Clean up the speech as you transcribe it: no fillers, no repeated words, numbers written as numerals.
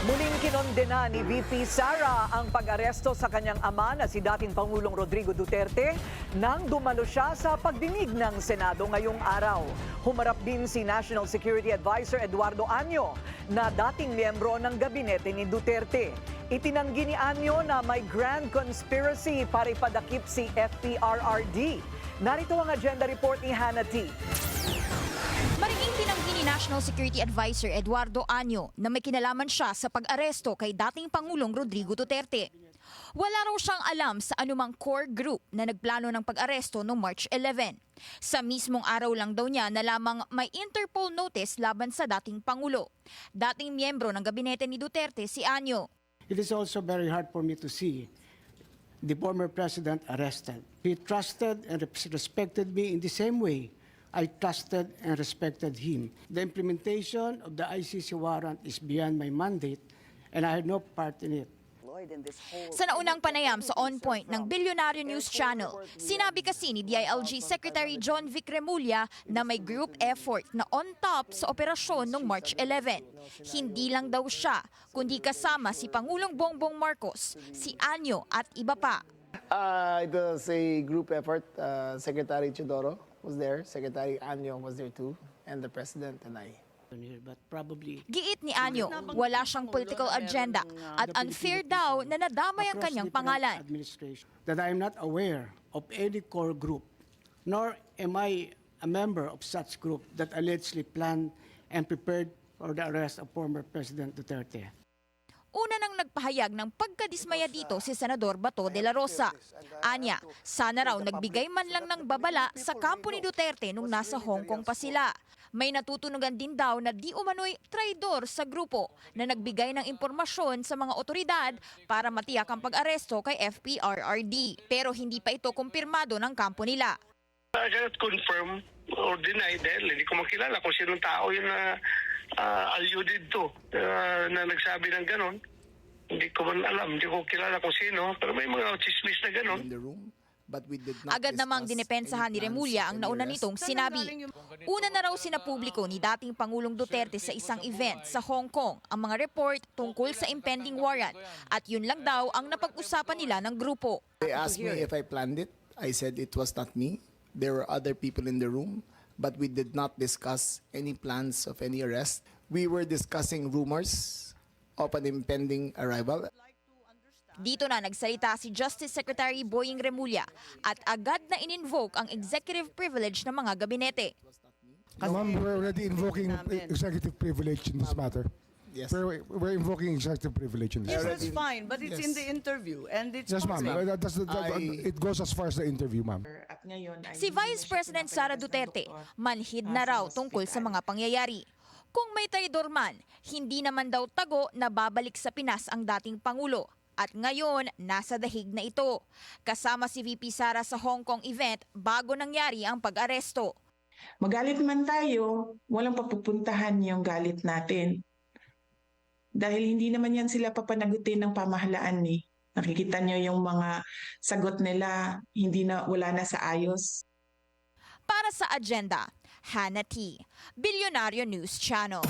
Muling kinondena ni VP Sara ang pag-aresto sa kanyang ama na si dating Pangulong Rodrigo Duterte nang dumalo siya sa pagdinig ng Senado ngayong araw. Humarap din si National Security Advisor Eduardo Año na dating miyembro ng gabinete ni Duterte. Itinanggi ni Año na may grand conspiracy para ipadakip si FPRRD. Narito ang agenda report ni Hannah T. Mariing tinanggi ni National Security Advisor Eduardo Año na may kinalaman siya sa pag-aresto kay dating Pangulong Rodrigo Duterte. Wala raw siyang alam sa anumang core group na nagplano ng pag-aresto noong March 11. Sa mismong araw lang daw niya na lamang may Interpol notice laban sa dating Pangulo. Dating miyembro ng gabinete ni Duterte si Año. It is also very hard for me to see the former president arrested. He trusted and respected me in the same way I trusted and respected him. The implementation of the ICC warrant is beyond my mandate and I had no part in it. Sa naunang panayam sa On Point ng Bilyonaryo News Channel, sinabi kasi ni DILG Secretary John Vic Remulla na may group effort na on top sa operasyon noong March 11. Hindi lang daw siya, kundi kasama si Pangulong Bongbong Marcos, si Año at iba pa. It was a group effort. Secretary Chidoro was there, Secretary Año was there too, and the President and I. But probably Giit ni Año, wala siyang political agenda at unfair daw na nadamay ang kanyang pangalan. that I am not aware of any core group, nor am I a member of such group that allegedly planned and prepared for the arrest of former President Duterte. Una nang nagpahayag ng pagkadismaya dito si Senador Bato de la Rosa. Anya, sana raw nagbigay man lang ng babala sa kampo ni Duterte nung nasa Hong Kong pa sila. May natutunugan din daw na di umano'y traidor sa grupo na nagbigay ng impormasyon sa mga otoridad para matiyak ang pag-aresto kay FPRRD. Pero hindi pa ito kumpirmado ng kampo nila. I cannot confirm or deny dahil hindi ko makilala kung sinong tao yun na alluded to na nagsabi ng ganon. Hindi ko man alam, hindi ko kilala kung sino, pero may mga chismis na ganon. Agad namang dinepensahan ni Remulla ang nauna nitong sinabi. Una na raw sinapubliko ni dating Pangulong Duterte sa isang event sa Hong Kong ang mga report tungkol sa impending warrant at yun lang daw ang napag-usapan nila ng grupo. They asked me if I planned it. I said it was not me. There were other people in the room, but we did not discuss any plans of any arrest. We were discussing rumors of an impending arrival. Dito na nagsalita si Justice Secretary Boying Remulla at agad na in-invoke ang executive privilege ng mga gabinete. Ma'am, we're already invoking executive privilege in this matter. Yes. We're invoking executive privilege in this Yes, matter. that's fine, but it's in the interview and it's Yes, ma'am. public. It goes as far as the interview, ma'am. Si Vice President Sara Duterte, manhid na raw tungkol sa mga pangyayari. Kung may traidor man, hindi naman daw tago na babalik sa Pinas ang dating Pangulo. At ngayon, nasa dahig na ito. Kasama si VP Sara sa Hong Kong event bago nangyari ang pag-aresto. Magalit man tayo, walang papupuntahan yung galit natin. Dahil hindi naman yan sila papanagutin ng pamahalaan eh. Nakikita nyo yung mga sagot nila, wala na sa ayos. Para sa agenda, Hannah T. Bilyonaryo News Channel.